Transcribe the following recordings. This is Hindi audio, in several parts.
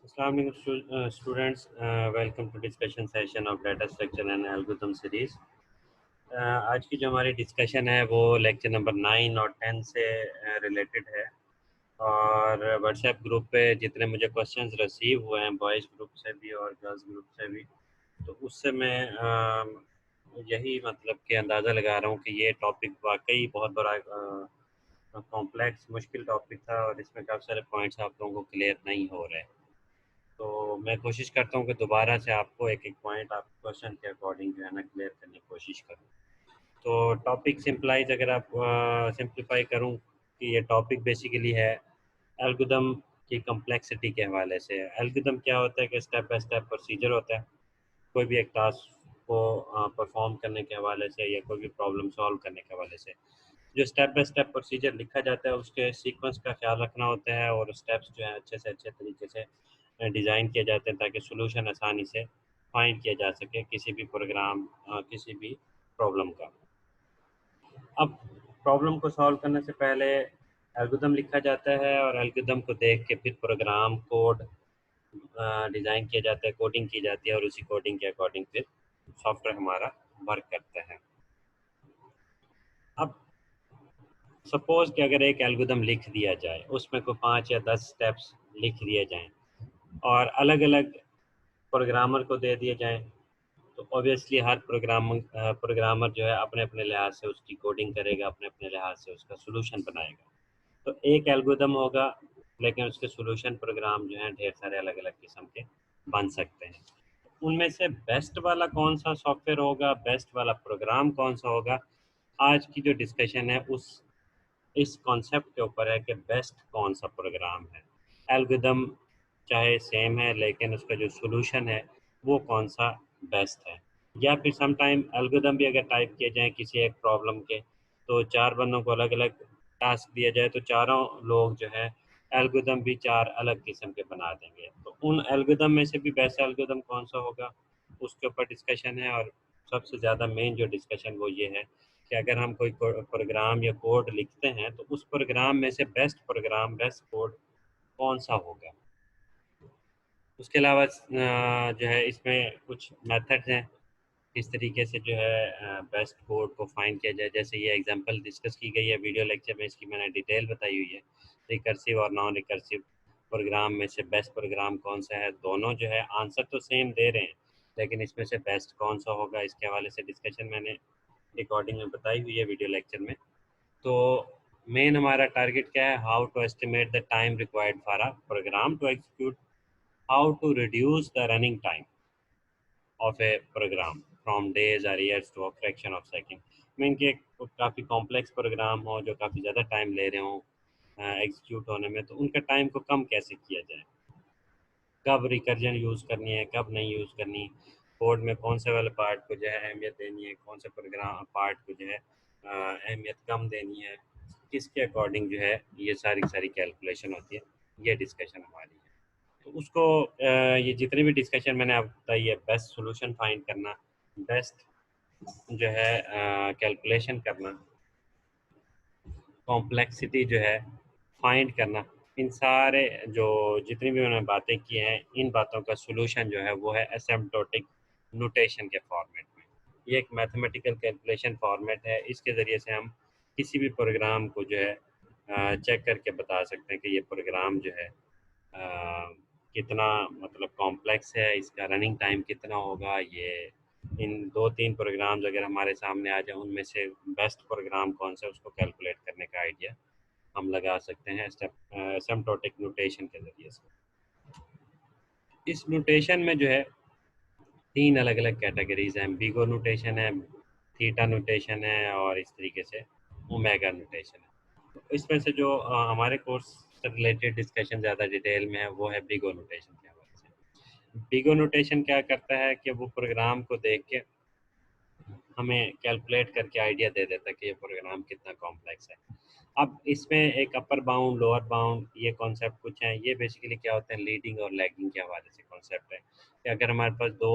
Assalamu alaikum students. Welcome to discussion session of data structure and algorithm series. आज की जो हमारी डिस्कशन है वो लेक्चर नंबर 9 और 10 से रिलेटेड है। और व्हाट्सएप ग्रुप पे जितने मुझे क्वेश्चंस रिसीव हुए हैं बॉयज़ ग्रुप से भी और गर्ल्स ग्रुप से भी, तो उससे मैं यही मतलब कि अंदाज़ा लगा रहा हूँ कि ये टॉपिक वाकई बहुत बड़ा कॉम्प्लेक्स मुश्किल टॉपिक था और इसमें काफ़ी सारे पॉइंट्स आप लोगों को क्लियर नहीं हो रहे। तो मैं कोशिश करता हूँ कि दोबारा से आपको एक एक पॉइंट आप क्वेश्चन के अकॉर्डिंग जो है ना क्लियर करने की कोशिश करूँ। तो टॉपिक सिंपलाइज अगर आप सिंप्लीफाई करूँ कि ये टॉपिक बेसिकली है एल्गोरिथम की कम्प्लेक्सिटी के हवाले से। एल्गोरिथम क्या होता है कि स्टेप बाय स्टेप प्रोसीजर होता है कोई भी एक टास्क को परफॉर्म करने के हवाले से या कोई भी प्रॉब्लम सॉल्व करने के हवाले से। जो स्टेप बाय स्टेप प्रोसीजर लिखा जाता है उसके सीक्वेंस का ख्याल रखना होता है और स्टेप्स जो है अच्छे से अच्छे तरीके से डिज़ाइन किए जाते हैं ताकि सोल्यूशन आसानी से फाइंड किया जा सके किसी भी प्रोग्राम किसी भी प्रॉब्लम का। अब प्रॉब्लम को सॉल्व करने से पहले एल्गोरिथम लिखा जाता है और एल्गोरिथम को देख के फिर प्रोग्राम कोड डिज़ाइन किया जाता है, कोडिंग की जाती है और उसी कोडिंग के अकॉर्डिंग फिर सॉफ्टवेयर हमारा वर्क करता है। अब सपोज़ कि अगर एक एल्गोरिथम लिख दिया जाए, उसमें कोई 5 या 10 स्टेप्स लिख दिए जाएँ और अलग-अलग प्रोग्रामर को दे दिए जाएँ, तो ऑब्वियसली हर प्रोग्रामर जो है अपने-अपने लिहाज से उसकी कोडिंग करेगा, अपने-अपने लिहाज से उसका सॉल्यूशन बनाएगा। तो एक एल्गोरिथम होगा, लेकिन उसके सॉल्यूशन प्रोग्राम जो हैं ढेर सारे अलग-अलग किस्म के बन सकते हैं। उनमें से बेस्ट वाला कौन-सा सॉफ्टवेयर होगा, बेस्ट वाला प्रोग्राम कौन-सा होगा, आज की जो डिस्कशन है उस इस कॉन्सेप्ट के ऊपर है कि बेस्ट कौन-सा प्रोग्राम है। एल्गोरिदम चाहे सेम है लेकिन उसका जो सॉल्यूशन है वो कौन-सा बेस्ट है। या फिर सम टाइम एल्गोरिदम भी अगर टाइप किए जाएँ किसी एक प्रॉब्लम के, तो 4 बंदों को अलग-अलग टास्क दिया जाए तो चारों लोग जो है एल्गोरिदम भी 4 अलग किस्म के बना देंगे। तो उन एल्गोरिदम में से भी बेस्ट एल्गोरिदम कौन-सा होगा, उसके ऊपर डिस्कशन है और सबसे ज़्यादा मेन जो डिस्कशन वो ये है कि अगर हम कोई प्रोग्राम या कोड लिखते हैं तो उस प्रोग्राम में से बेस्ट प्रोग्राम बेस्ट कोड कौन सा होगा। उसके अलावा जो है इसमें कुछ मेथड्स हैं किस तरीके से जो है बेस्ट कोड को फाइंड किया जाए। जैसे ये एग्जांपल डिस्कस की गई है वीडियो लेक्चर में, इसकी मैंने डिटेल बताई हुई है। रिकर्सिव और नॉन रिकर्सिव प्रोग्राम में से बेस्ट प्रोग्राम कौन सा है। दोनों जो है आंसर तो सेम दे रहे हैं लेकिन इसमें से बेस्ट कौन सा होगा इसके हवाले से डिस्कशन मैंने रिकॉर्डिंग में बताई हुई है वीडियो लेक्चर में। तो मेन हमारा टारगेट क्या है, how to estimate the time required for a program to execute, how to reduce the running time of a program from days और years to a fraction of second. Mean कि एक काफ़ी कॉम्प्लेक्स प्रोग्राम हो जो काफ़ी ज़्यादा टाइम ले रहे हों एग्जीक्यूट होने में, तो उनका टाइम को कम कैसे किया जाए, कब रिकर्जन यूज़ करनी है कब नहीं यूज़ करनी, कोड में कौन से वाले पार्ट को जो है अहमियत देनी है, कौन से प्रोग्राम पार्ट को जो है अहमियत कम देनी है, किसके अकॉर्डिंग जो है ये सारी सारी कैलकुलेशन होती है। ये डिस्कशन हमारी है। तो उसको ये जितनी भी डिस्कशन मैंने आपको बताई है, बेस्ट सॉल्यूशन फाइंड करना, बेस्ट जो है कैलकुलेशन करना, कॉम्प्लेक्सिटी जो है फाइंड करना, इन सारे जो जितनी भी मैंने बातें की हैं इन बातों का सॉल्यूशन जो है वो है एसिम्प्टोटिक नोटेशन के फॉर्मेट में। ये एक मैथमेटिकल कैलकुलेशन फॉर्मेट है, इसके ज़रिए से हम किसी भी प्रोग्राम को जो है चेक करके बता सकते हैं कि ये प्रोग्राम जो है कितना मतलब कॉम्प्लेक्स है, इसका रनिंग टाइम कितना होगा। ये इन 2-3 प्रोग्राम्स अगर हमारे सामने आ जाए उनमें से बेस्ट प्रोग्राम कौन सा है उसको कैलकुलेट करने का आइडिया हम लगा सकते हैं एसिम्प्टोटिक नोटेशन के ज़रिए से। इस नोटेशन में जो है 3 अलग-अलग कैटेगरीज़ हैं, बिगो नोटेशन है, थीटा नोटेशन है और इस तरीके से ओमेगा नोटेशन है। तो इसमें से जो हमारे कोर्स से रिलेटेड डिस्कशन ज़्यादा डिटेल में है वो है बिगो नोटेशन के हवाले से। बिगो नोटेशन क्या करता है कि वो प्रोग्राम को देख के हमें कैलकुलेट करके आइडिया दे देता है कि ये प्रोग्राम कितना कॉम्प्लेक्स है। अब इसमें एक अपर बाउंड लोअर बाउंड ये कॉन्सेप्ट कुछ हैं, ये बेसिकली क्या होते हैं लीडिंग और लैगिंग के हवाले से कॉन्सेप्ट है कि अगर हमारे पास दो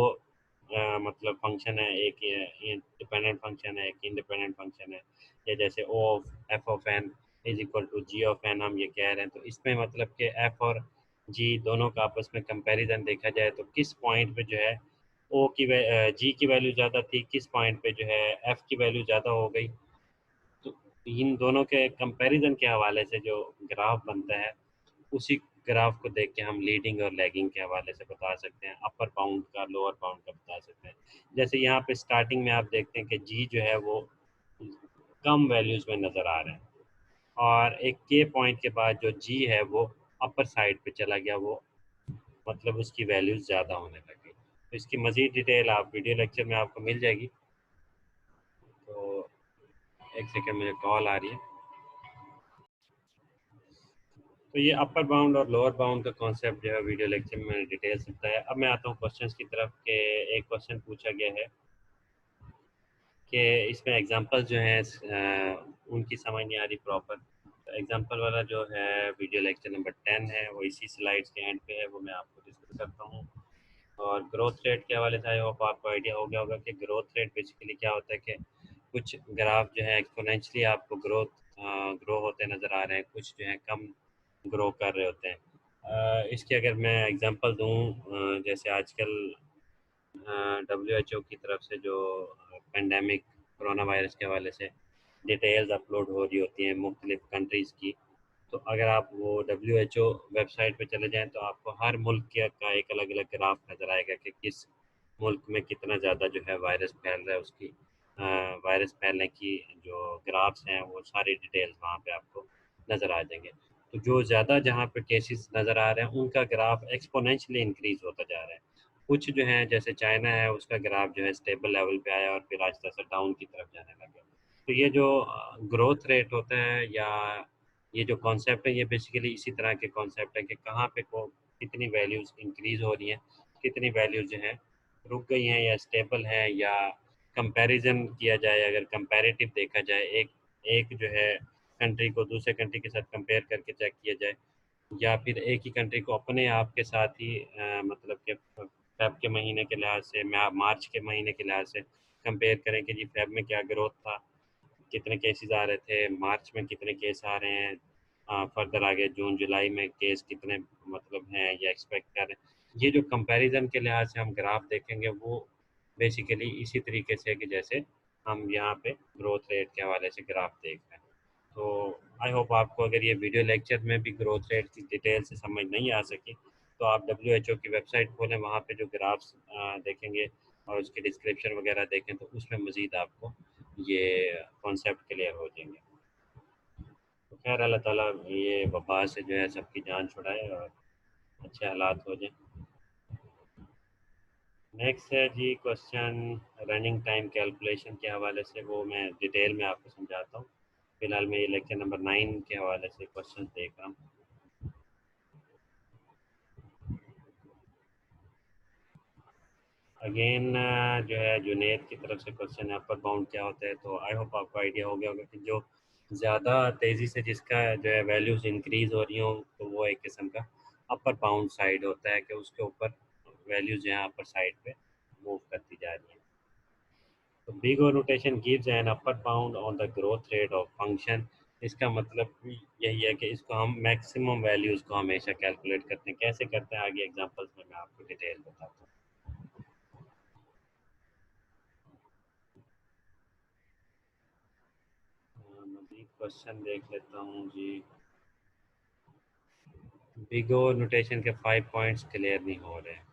मतलब फंक्शन है, एक डिपेंडेंट फंक्शन है एक इंडिपेंडेंट फंक्शन है, या जैसे O f of n is equal to g of n हम ये कह रहे हैं, तो इसमें मतलब कि एफ और जी दोनों का आपस में कंपैरिजन देखा जाए तो किस पॉइंट पे जो है जी की वैल्यू ज़्यादा थी, किस पॉइंट पे जो है एफ की वैल्यू ज़्यादा हो गई। तो इन दोनों के कंपैरिजन के हवाले से जो ग्राफ बनता है, उसी ग्राफ को देख के हम लीडिंग और लैगिंग के हवाले से बता सकते हैं, अपर बाउंड का लोअर बाउंड का बता सकते हैं। जैसे यहाँ पे स्टार्टिंग में आप देखते हैं कि जी जो है वो कम वैल्यूज़ में नज़र आ रहे हैं, और एक के पॉइंट के बाद जो जी है वो अपर साइड पे चला गया, वो मतलब उसकी वैल्यूज़ ज़्यादा होने लगी। तो इसकी मज़ीद डिटेल आप वीडियो लेक्चर में आपको मिल जाएगी। तो एक सेकंड, मुझे कॉल आ रही है। तो ये अपर बाउंड और लोअर बाउंड का कॉन्सेप्ट जो है वीडियो लेक्चर में मैंने डिटेल से बताया। अब मैं आता हूँ क्वेश्चंस की तरफ के। एक क्वेश्चन पूछा गया है कि इसमें एग्जांपल्स जो हैं उनकी समझ नहीं आ रही प्रॉपर। तो एग्जांपल वाला जो है वीडियो लेक्चर नंबर 10 है, वो इसी स्लाइड्स के एंड पे है, वो मैं आपको डिस्कस करता हूँ। और ग्रोथ रेट के हवाले से आई होप आपको आइडिया हो गया होगा कि ग्रोथ रेट बेसिकली क्या होता है कि कुछ ग्राफ जो है एक्सपोनेंशियली आपको ग्रो होते नज़र आ रहे हैं, कुछ जो है कम ग्रो कर रहे होते हैं। इसकी अगर मैं एग्जांपल दूं, जैसे आजकल WHO की तरफ से जो पेंडेमिक कोरोना वायरस के हवाले से डिटेल्स अपलोड हो रही होती हैं मुख्तलिफ कंट्रीज़ की। तो अगर आप वो WHO वेबसाइट पे चले जाएं तो आपको हर मुल्क का एक अलग अलग ग्राफ नज़र आएगा कि किस मुल्क में कितना ज़्यादा जो है वायरस फैल रहा है। उसकी वायरस फैलने की जो ग्राफ्स हैं वो सारी डिटेल्स वहाँ पे आपको नज़र आ जाएंगे। तो जो ज़्यादा जहाँ पे केसेस नज़र आ रहे हैं उनका ग्राफ एक्सपोनेंशियली इंक्रीज होता जा रहा है। कुछ जो है जैसे चाइना है, उसका ग्राफ जो है स्टेबल लेवल पे आया और फिर आहिस्ता आहिस्ता डाउन की तरफ जाने लगा। तो ये जो ग्रोथ रेट होता है, या ये जो कॉन्सेप्ट है, ये बेसिकली इसी तरह के कॉन्सेप्ट है कि कहाँ पे को कितनी वैल्यूज़ इंक्रीज़ हो रही हैं, कितनी वैल्यूज़ जो हैं रुक गई हैं या स्टेबल हैं, या कंपैरिजन किया जाए, अगर कंपैरेटिव देखा जाए, एक एक जो है कंट्री को दूसरे कंट्री के साथ कंपेयर करके चेक किया जाए, या फिर एक ही कंट्री को अपने आप के साथ ही मतलब कि फेब के महीने के लिहाज से, मार्च के महीने के लिहाज से कंपेयर करें कि जी फेब में क्या ग्रोथ था, कितने केसेस आ रहे थे, मार्च में कितने केस आ रहे हैं, फर्दर आगे जून जुलाई में केस कितने मतलब हैं या एक्सपेक्ट कर रहे हैं। ये जो कंपैरिजन के लिहाज से हम ग्राफ देखेंगे वो बेसिकली इसी तरीके से कि जैसे हम यहाँ पे ग्रोथ रेट के हवाले से ग्राफ देख रहे हैं। तो आई होप आपको अगर ये वीडियो लेक्चर में भी ग्रोथ रेट की डिटेल से समझ नहीं आ सकी तो आप WHO की वेबसाइट खोलें, वहाँ पे जो ग्राफ्स देखेंगे और उसके डिस्क्रिप्शन वगैरह देखें तो उसमें मज़ीद आपको ये कॉन्सेप्ट क्लियर हो जाएंगे। तो खैर अल्लाह ताला ये वबा से जो है सबकी जान छुड़ाए और अच्छे हालात हो जाए। नेक्स्ट है जी क्वेश्चन रनिंग टाइम कैलकुलेशन के हवाले से, वो मैं डिटेल में आपको समझाता हूँ। फिलहाल मैं ये लेक्चर नंबर 9 के हवाले से क्वेश्चन देख रहा हूँ। अगेन जो है जुनेद की तरफ से क्वेश्चन है अपर बाउंड क्या होता है। तो आई होप आपको आइडिया हो गया होगा कि जो ज़्यादा तेज़ी से जिसका जो है वैल्यूज़ इंक्रीज़ हो रही हो तो वो एक किस्म का अपर बाउंड साइड होता है कि उसके ऊपर वैल्यूज़ जो है अपर साइड पे मूव करती जा रही हैं। तो big O notation gives an upper bound on the growth rate of function. इसका मतलब भी यही है कि इसको हम मैक्सिमम वैल्यूज़ को हमेशा कैलकुलेट करते हैं। कैसे करते हैं आगे एग्जांपल्स में मैं आपको डिटेल बताता हूँ। मज़ीद क्वेश्चन देख लेता हूँ जी। बिग और नोटेशन के 5 पॉइंट्स क्लियर नहीं हो रहे हैं।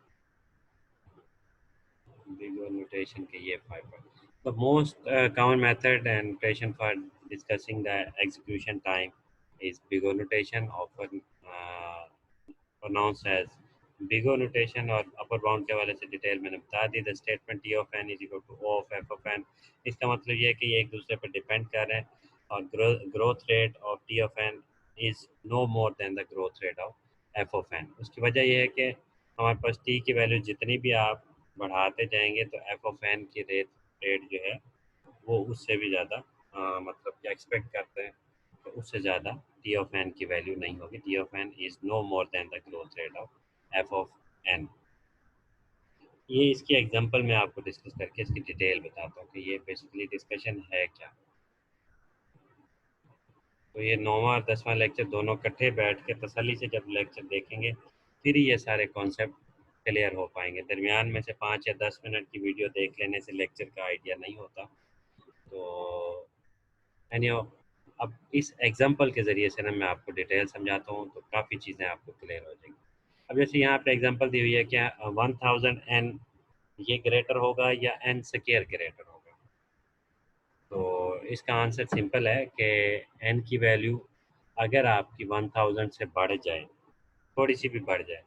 बिग और नोटेशन के ये 5 points. The most common method and notation for discussing the execution time is big O notation, often pronounced as big O notation, और अपर बाउंड के हवाले से डिटेल मैंने बता दी। The statement T of n is equal to O of f of n. इसका मतलब ये है कि ये एक दूसरे पर डिपेंड कर रहे हैं, और growth rate of T of n is no more than the growth rate of f of n. उसकी वजह यह है कि हमारे पास टी की वैल्यू जितनी भी आप बढ़ाते जाएंगे तो एफ ऑफ एन की रेट जो है वो उससे भी ज़्यादा मतलब क्या एक्सपेक्ट करते हैं, तो उससे ज़्यादा टी ऑफ एन की वैल्यू नहीं होगी। T of n is no more than the growth rate of f of n. ये इसकी एग्जांपल मैं आपको डिस्कस करके इसकी डिटेल बताता हूँ कि ये बेसिकली डिस्कशन है क्या। तो ये 9वां और 10वां लेक्चर दोनों इकट्ठे बैठ के तसल्ली से जब लेक्चर देखेंगे फिर ही ये सारे कॉन्सेप्ट क्लियर हो पाएंगे। दरमियान में से 5 या 10 मिनट की वीडियो देख लेने से लेक्चर का आइडिया नहीं होता। तो एनीहो, अब इस एग्जांपल के ज़रिए से ना मैं आपको डिटेल समझाता हूँ तो काफ़ी चीज़ें आपको क्लियर हो जाएंगी। अब जैसे यहाँ पे एग्जांपल दी हुई है क्या 1000 एन ये ग्रेटर होगा या एन स्क्वायर ग्रेटर होगा। तो इसका आंसर सिंपल है कि एन की वैल्यू अगर आपकी 1000 से बढ़ जाए, थोड़ी सी भी बढ़ जाए,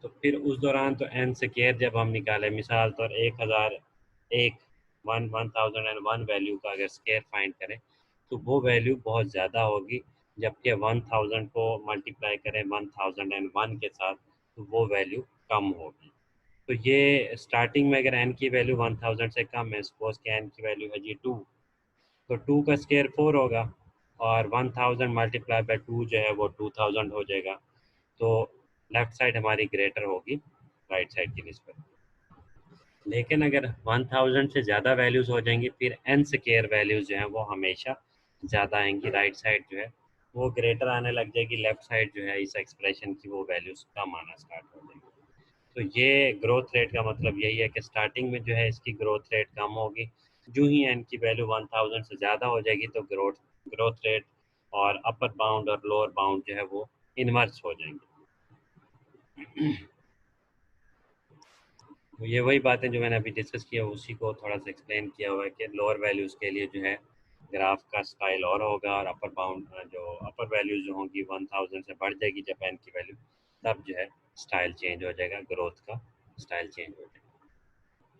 तो फिर उस दौरान तो एन स्क्वायर जब हम निकालें, मिसाल तौर 1001 1001 वैल्यू का अगर स्क्वायर फाइंड करें तो वो वैल्यू बहुत ज़्यादा होगी, जबकि 1000 को मल्टीप्लाई करें 1001 के साथ तो वो वैल्यू कम होगी। तो ये स्टार्टिंग में अगर एन की वैल्यू 1000 से कम है, सपोज कि एन की वैल्यू है जी 2, तो 2 का स्क्वायर 4 होगा और 1000 मल्टीप्लाई बाय 2 जो है वो 2000 हो जाएगा। तो लेफ्ट साइड हमारी ग्रेटर होगी राइट साइड की निस्बत। लेकिन अगर 1000 से ज़्यादा वैल्यूज़ हो जाएंगी फिर एन स्क्वायर वैल्यूज़ जो हैं वो हमेशा ज़्यादा आएंगी, राइट साइड जो है वो ग्रेटर आने लग जाएगी, लेफ्ट साइड जो है इस एक्सप्रेशन की वो वैल्यूज़ कम आना स्टार्ट हो जाएगी। तो ये ग्रोथ रेट का मतलब यही है कि स्टार्टिंग में जो है इसकी ग्रोथ रेट कम होगी, जो ही एन की वैल्यू 1000 से ज़्यादा हो जाएगी तो ग्रोथ रेट और अपर बाउंड और लोअर बाउंड जो है वो इन्वर्स हो जाएंगे। तो ये वही बातें जो मैंने अभी डिस्कस किया उसी को थोड़ा सा एक्सप्लेन किया हुआ है कि लोअर वैल्यूज़ के लिए जो है ग्राफ का स्टाइल और होगा, और अपर बाउंड जो अपर वैल्यूज जो होंगी 1000 से बढ़ जाएगी जब एन की वैल्यू, तब जो है स्टाइल चेंज हो जाएगा, ग्रोथ का स्टाइल चेंज हो जाएगा।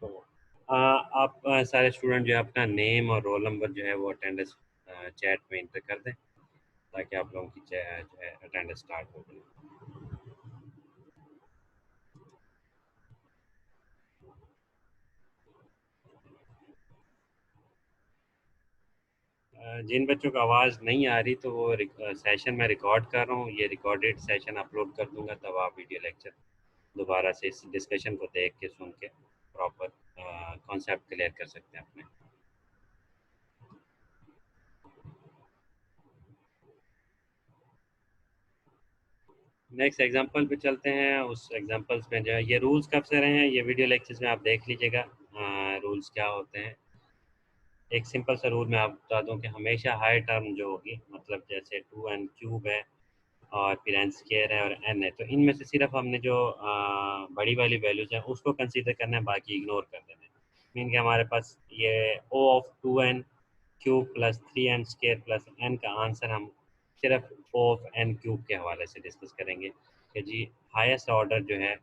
तो आप सारे स्टूडेंट जो है अपना नेम और रोल नंबर जो है वो अटेंडेंस चैट में इंटर कर दें ताकि आप लोगों की जो है अटेंडेंस स्टार्ट हो जाए। जिन बच्चों को आवाज़ नहीं आ रही तो वो सेशन में रिकॉर्ड कर रहा हूँ, ये रिकॉर्डेड सेशन अपलोड कर दूंगा, तब आप वीडियो लेक्चर दोबारा से इस डिस्कशन को देख के सुन के प्रॉपर कॉन्सेप्ट क्लियर कर सकते हैं अपने। नेक्स्ट एग्जांपल पे चलते हैं। उस एग्जांपल्स में जो है ये रूल्स कब से रहे हैं ये वीडियो लेक्चर्स में आप देख लीजिएगा। रूल्स क्या होते हैं, एक सिंपल सा रूल मैं आपको बता दूं कि हमेशा हाई टर्म जो होगी, मतलब जैसे 2n³ है और फिर एन स्केयर है और एन है, तो इनमें से सिर्फ हमने जो बड़ी वाली वैल्यूज हैं उसको कंसीडर करना है, बाकी इग्नोर कर देना है। मीन कि हमारे पास ये O of 2n³ plus 3n² plus n का आंसर हम सिर्फ ओ ऑफ n³ के हवाले से डिस्कस करेंगे कि जी हाईएस्ट ऑर्डर जो है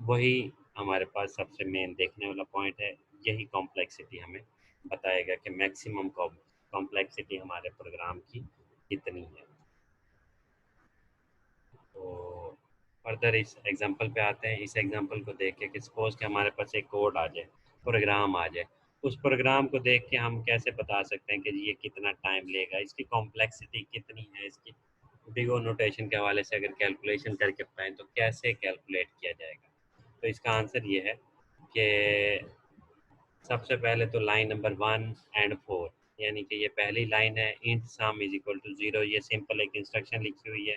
वही हमारे पास सबसे मेन देखने वाला पॉइंट है, यही कॉम्प्लेक्सिटी हमें बताएगा कि मैक्सिमम कॉम्प्लेक्सिटी हमारे प्रोग्राम की कितनी है। तो फर्दर इस एग्जांपल पे आते हैं। इस एग्जांपल को देख के कि सपोज कि हमारे पास एक कोड आ जाए, प्रोग्राम आ जाए, उस प्रोग्राम को देख के हम कैसे बता सकते हैं कि ये कितना टाइम लेगा, इसकी कॉम्प्लेक्सिटी कितनी है, इसकी बिग ओ नोटेशन के हवाले से अगर कैलकुलेशन करके बताएं तो कैसे कैलकुलेट किया जाएगा। तो इसका आंसर ये है कि सबसे पहले तो लाइन नंबर 1 और 4, यानी कि ये पहली लाइन है int sum is equal to 0, ये सिंपल एक इंस्ट्रक्शन लिखी हुई है,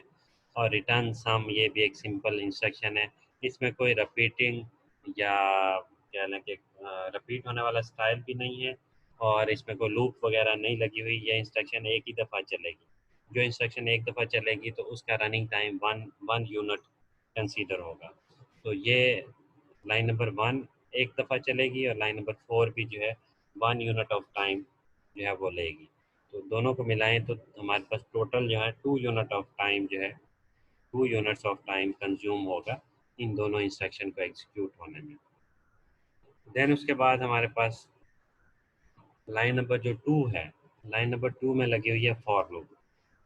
और रिटर्न सम ये भी एक सिंपल इंस्ट्रक्शन है, इसमें कोई रिपीटिंग या क्या लें कि रिपीट होने वाला स्टाइल भी नहीं है, और इसमें कोई लूप वगैरह नहीं लगी हुई, ये इंस्ट्रक्शन एक ही दफ़ा चलेगी। जो इंस्ट्रक्शन एक दफ़ा चलेगी तो उसका running time one one unit consider होगा। तो ये लाइन नंबर 1 एक दफ़ा चलेगी और लाइन नंबर 4 भी जो है 1 यूनिट ऑफ टाइम जो है वो लेगी। तो दोनों को मिलाएं तो हमारे पास टोटल जो है 2 यूनिट ऑफ टाइम जो है 2 यूनिट्स ऑफ टाइम कंज्यूम होगा इन दोनों इंस्ट्रक्शन को एग्जीक्यूट होने में। देन उसके बाद हमारे पास लाइन नंबर जो 2 है, लाइन नंबर 2 में लगी हुई है फॉर लूप।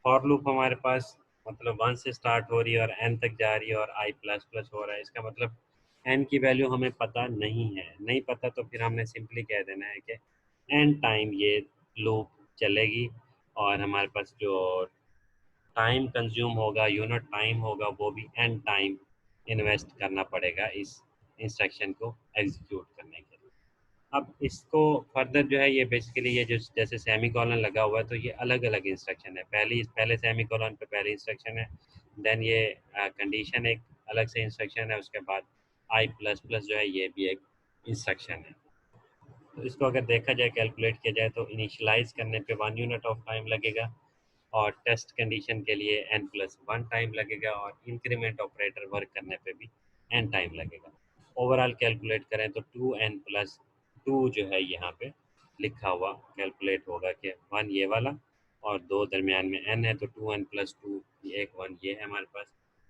फॉर लूप हमारे पास मतलब 1 से स्टार्ट हो रही है और एन तक जा रही है और आई प्लस प्लस हो रहा है, इसका मतलब एन की वैल्यू हमें पता नहीं है, नहीं पता तो फिर हमने सिंपली कह देना है कि एन टाइम ये लूप चलेगी, और हमारे पास जो टाइम कंज्यूम होगा, यूनिट टाइम होगा, वो भी एन टाइम इन्वेस्ट करना पड़ेगा इस इंस्ट्रक्शन को एग्जीक्यूट करने के लिए। अब इसको फर्दर जो है ये बेसिकली ये जो जैसे सेमी कॉलन लगा हुआ है तो ये अलग अलग इंस्ट्रक्शन है, पहले सेमी कॉलन पे पहली इंस्ट्रक्शन है, देन ये कंडीशन एक अलग से इंस्ट्रक्शन है। उसके बाद आई प्लस प्लस जो है ये भी एक इंस्ट्रक्शन है। तो इसको अगर देखा जाए, कैलकुलेट किया जाए, तो इनिशियलाइज करने पे 1 यूनिट ऑफ टाइम लगेगा और टेस्ट कंडीशन के लिए n+1 टाइम लगेगा और इंक्रीमेंट ऑपरेटर वर्क करने पे भी n टाइम लगेगा। ओवरऑल कैलकुलेट करें तो 2n+2 जो है यहाँ पे लिखा हुआ कैलकुलेट होगा कि 1 ये वाला और 2 दरमियान में n है, तो 2n+2 एक 1 ये है हमारे पास।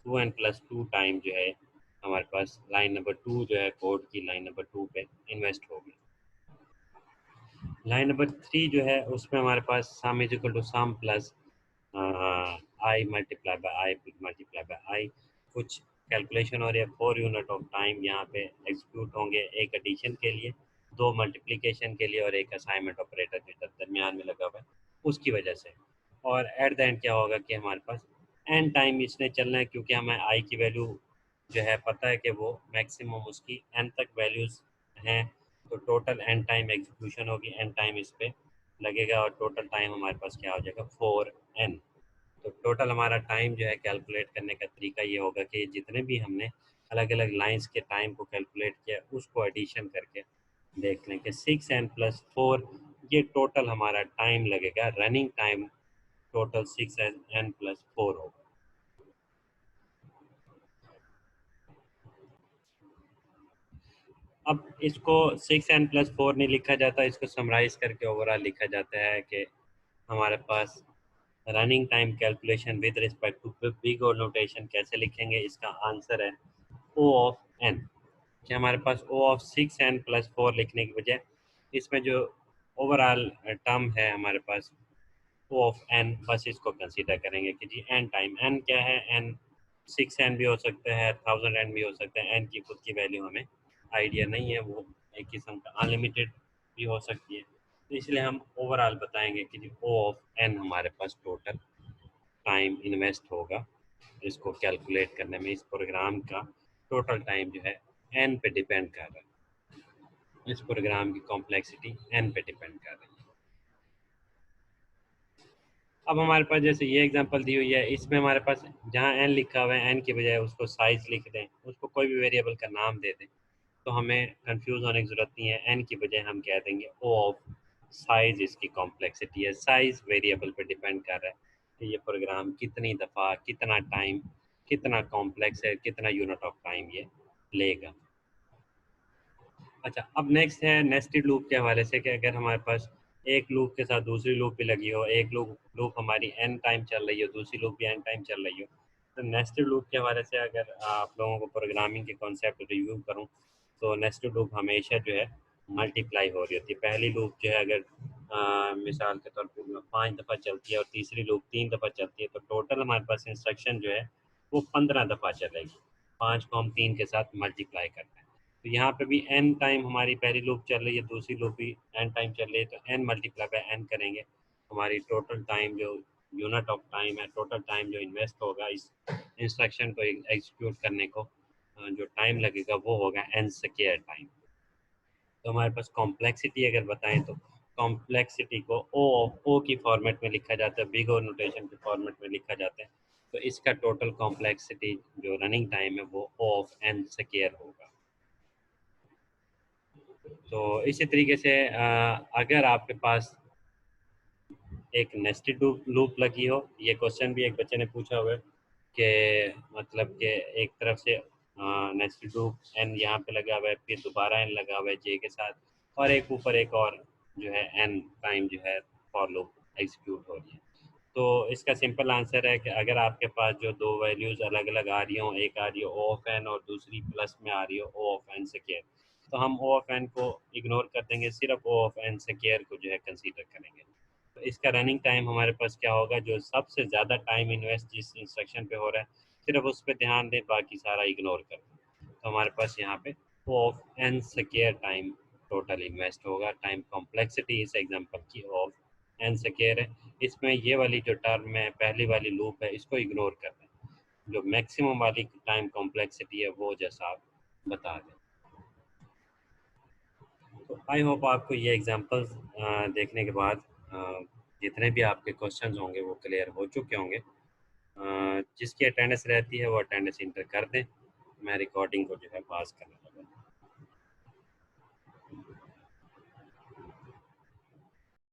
2n+2 टाइम जो है हमारे पास लाइन नंबर 2 जो है कोड की लाइन नंबर 2 पे इन्वेस्ट होगी। लाइन नंबर 3 जो है उसमें हमारे पास sum is equal to sum plus i multiply by i multiply by i. कुछ कैलकुलेशन और ये 4 यूनिट ऑफ टाइम यहाँ पे एग्जीक्यूट होंगे, एक एडिशन के लिए, 2 मल्टीप्लिकेशन के लिए और एक असाइनमेंट ऑपरेटर जो दरमियान में लगा हुआ है उसकी वजह से। और एट द एंड क्या होगा कि हमारे पास एन टाइम इसने चलना है, क्योंकि हमें आई की वैल्यू जो है पता है कि वो मैक्सिमम उसकी एन तक वैल्यूज़ हैं। तो टोटल एन टाइम एग्जीक्यूशन होगी, एन टाइम इस पे लगेगा और टोटल टाइम हमारे पास क्या हो जाएगा 4n। तो टोटल हमारा टाइम जो है कैलकुलेट करने का तरीका ये होगा कि जितने भी हमने अलग अलग लाइंस के टाइम को कैलकुलेट किया उसको एडिशन करके देख लें कि 6n+4 ये टोटल हमारा टाइम लगेगा, रनिंग टाइम टोटल 6n+4 होगा। अब इसको 6n+4 नहीं लिखा जाता, इसको समराइज करके ओवरऑल लिखा जाता है कि हमारे पास running time calculation with respect to big O notation कैसे लिखेंगे। इसका आंसर है ओ ऑफ एन, कि हमारे पास ओ ऑफ 6n+4 लिखने की बजाय इसमें जो ओवरऑल टर्म है हमारे पास ओ ऑफ एन, बस इसको कंसीडर करेंगे कि जी एन टाइम। एन क्या है? एन 6n भी हो सकता है, 1000n भी हो सकता है। एन की खुद की वैल्यू हमें आइडिया नहीं है, वो एक किस्म का अनलिमिटेड भी हो सकती है। तो इसलिए हम ओवरऑल बताएंगे कि जी ओ ऑफ एन हमारे पास टोटल टाइम इन्वेस्ट होगा इसको कैलकुलेट करने में। इस प्रोग्राम का टोटल टाइम जो है एन पे डिपेंड कर रहा है, इस प्रोग्राम की कॉम्प्लेक्सिटी एन पे डिपेंड कर रही है। अब हमारे पास जैसे ये एग्जांपल दी हुई है, इसमें हमारे पास जहाँ एन लिखा हुआ है एन की बजाय उसको साइज लिख दें, उसको कोई भी वेरिएबल का नाम दे दें, तो हमें कंफ्यूज होने की ज़रूरत नहीं है। एन की बजाय हम कह देंगे ओ ऑफ साइज, इसकी कॉम्प्लेक्सिटी है। साइज वेरिएबल पे डिपेंड कर रहा है कि ये प्रोग्राम कितनी दफ़ा, कितना टाइम, कितना कॉम्प्लेक्स है, कितना यूनिट ऑफ टाइम ये लेगा। अच्छा, अब नेक्स्ट है नेस्टेड लूप के हवाले से, कि अगर हमारे पास एक लूप के साथ दूसरी लूप भी लगी हो, एक लूप हमारी एन टाइम चल रही हो, दूसरी लूप भी एन टाइम चल रही हो, तो नेस्टेड लूप के हवाले से अगर आप लोगों को प्रोग्रामिंग के कॉन्सेप्ट रिव्यू करूं, तो नेस्टेड लूप हमेशा जो है मल्टीप्लाई हो रही होती है। पहली लूप जो है अगर मिसाल के तौर पर 5 दफ़ा चलती है और तीसरी लूप 3 दफ़ा चलती है, तो टोटल हमारे पास इंस्ट्रक्शन जो है वो 15 दफ़ा चलेगी। 5 को हम 3 के साथ मल्टीप्लाई करते हैं। तो यहाँ पे भी एन टाइम हमारी पहली लूप चल रही है, दूसरी लूप भी एन टाइम चल रही है, तो एन मल्टीप्लाई बाय एन करेंगे, हमारी टोटल टाइम जो यूनिट ऑफ टाइम है, टोटल टाइम जो इन्वेस्ट होगा इस इंस्ट्रक्शन को एग्जीक्यूट करने को, जो टाइम लगेगा वो होगा एन स्क्वायर टाइम। तो हमारे पास कॉम्प्लेक्सिटी अगर बताएं तो कॉम्प्लेक्सिटी को ओ की फॉर्मेट में लिखा जाता है, बिग और नोटेशन के फॉर्मेट में लिखा जाता है। तो इसका टोटल कॉम्प्लेक्सिटी जो रनिंग टाइम है वो ओ ऑफ एन स्क्वायर होगा। तो इसी तरीके से अगर आपके पास एक नेस्टेड लूप लगी हो, ये क्वेश्चन भी एक बच्चे ने पूछा हुआ है कि मतलब कि एक तरफ से नेस्टेड लूप एन यहाँ पे लगा हुआ है, फिर दोबारा एन लगा हुआ है जे के साथ, और एक ऊपर एक और जो है एन टाइम जो है फॉर लूप एग्जीक्यूट हो रही है। तो इसका सिंपल आंसर है कि अगर आपके पास जो दो वैल्यूज़ अलग अलग आ रही हों, एक आ रही हो ओ ऑफ एन और दूसरी प्लस में आ रही हो ओ ऑफ एन स्क्वायर, तो हम ओ ऑफ एन को इग्नोर कर देंगे, सिर्फ ओ ऑफ एन स्क्वायर को जो है कंसीडर करेंगे। तो इसका रनिंग टाइम हमारे पास क्या होगा, जो सबसे ज़्यादा टाइम इन्वेस्ट जिस इंस्ट्रक्शन पे हो रहा है सिर्फ उस पर ध्यान दें, बाकी सारा इग्नोर कर दें। तो हमारे पास यहाँ पे O of n square time total invest होगा। टाइम कॉम्प्लेक्सिटी इस एग्जांपल की ऑफ एन स्क्वायर है। इसमें ये वाली जो टर्म है, पहली वाली लूप है, इसको इग्नोर कर दें, जो मैक्सिमम वाली टाइम कॉम्प्लेक्सिटी है वो जैसा आप बता दें। तो आई होप आपको ये एग्जांपल्स देखने के बाद जितने भी आपके क्वेश्चंस होंगे वो क्लियर हो चुके होंगे। जिसकी अटेंडेंस रहती है वो अटेंडेंस इंटर कर दें। मैं रिकॉर्डिंग को जो है पास करने लगा।